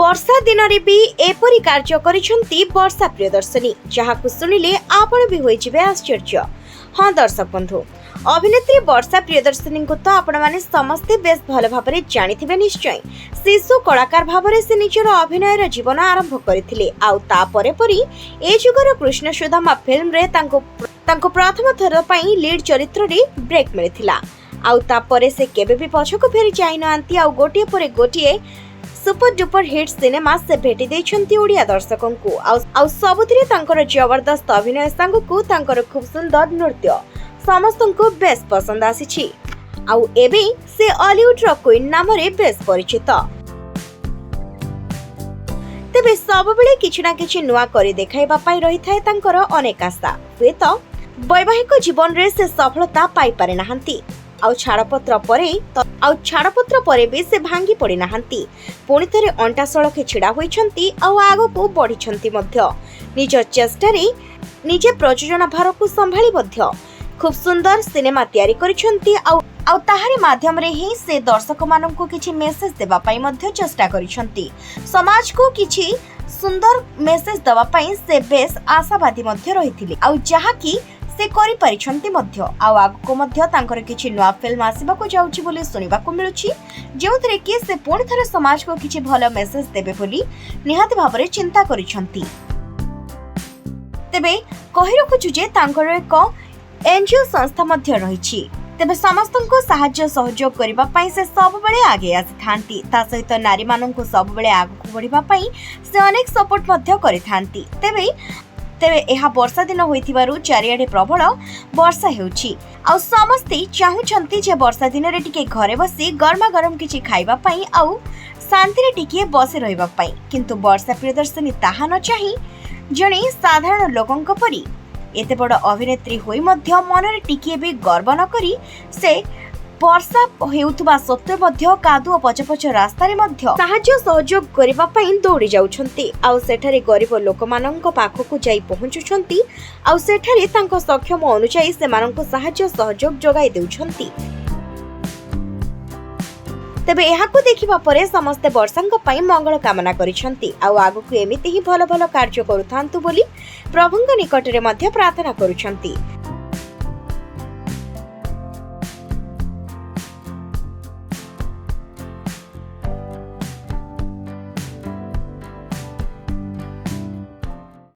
वर्षा दिन रे भी एपरी कार्य करिसंती वर्षा प्रियदर्शनी, जहाकु सुनिले आपण भी होई जिवे आश्चर्य। हाँ दर्शक बंधु, अभिनेत्री वर्षा प्रियदर्शनी को तो आपण माने समस्ते बेस भल भाबरे जानिथिबे निश्चय। शिशु कलाकार भाबरे से निजर अभिनयर जीवन आरंभ करथिले, आउ ता परे परी ए जुगर कृष्ण सुदामा फिल्म रे तांको प्रथम थर पई लीड चरित्र रे ब्रेक मिलिथिला। आउ ता परे से केबे भी पछको फेरी जाई नआंती, आउ गोटिए परे गोटिए सुपर डुपर हिट सिनेमा से भेटी देछंती ओडिया दर्शकों को। आउ सबुथिरे तांकर जबरदस्त अभिनय संगकु तांकर खूब सुंदर नृत्य समस्तन को बेस पसंद आसीछि। आउ एबे से हॉलीवुड रो क्वीन नाम रे बेस परिचित। तेबे सब बेले किछि ना किछि नुआ करि देखाइबा पई रही थाए तांकर अनेक आशा। हुए तो वैवाहिक जीवन रे से सफलता पाई पारे नाहंती, आउ छाड़पत्र परे भी से भांगी पड़ी नाहंती। पुणी थरे अंटा सड़के छिड़ा होइछंती, आउ आगो को बढ़िछंती मध्य। निज चेष्टा रे निजे प्रयोजन भार को संभाली मध्य खूब सुंदर सिनेमा तैयारी करिछंती। आउ ताहारी माध्यम रे ही से दर्शक मानन को किछि मेसेज देबा पई मध्य चेष्टा करिछंती। समाज को किछि सुंदर मेसेज देबा पई से बेस आशावादी मध्य रहिथिले, आउ जहा कि से करि परिछंती मध्य। आउ आगको मध्य तांकर किछि नुआ फिल्म आसीबा को जाउछि बोली सुनिबा को मिलुछि, जेउथरे कि से पुणी थरे समाज को किछि भलो मेसेज देबे बोली निहाती भाबरे चिंता करिछंती। तेबे कहि रखुछु जे तांकर एक एनजीओ संस्था मध्य रहिछि। तेबे समस्तनको सहाय्य सहयोग करिबा पई से सब बेले आगे आसिथांती। ता सहित नारी माननको सब बेले आगको बढ़िबा पई से अनेक सपोर्ट मध्य करिथांती। तेबे एहा वर्षा दिन होइथिबारु चारियाडे प्रबल वर्षा हेउछि, आउ समस्ते चाहुछंती जे वर्षा दिन रे टिके घरे बसी गरमा गरम किछि खाइबा पई आउ शांति रे टिके बसे रहिबा पई। किंतु वर्षा प्रियदर्शनी ताहा न चाहि जणे साधारण लोकंक परी एते बड़ अभिनेत्री होई मध्य मनरे टिके भी गर्व न करी से वर्षा हेउथबा सत्वे मध्य कादुओ पचपच रास्ता रे मध्य सहाय्य सहयोग करिबा पई दौड़ी जाउछंती। आउ सेठारे गरीब लोकमाननक पाखकु जाई पहुंचुछंती, आउ सेठारे तांको सक्षम अनुसायी सेमाननक सहाय्य सहयोग जोगाई देउछंती। तेबे एहाकु देखिबा परे समस्ते वर्षांक पई मंगल कामना करिछंती, आउ आगुकु एमिति ही भलो भलो कार्य करूथांतु बोली प्रभुंक निकटरे मध्य प्रार्थना करूछंती।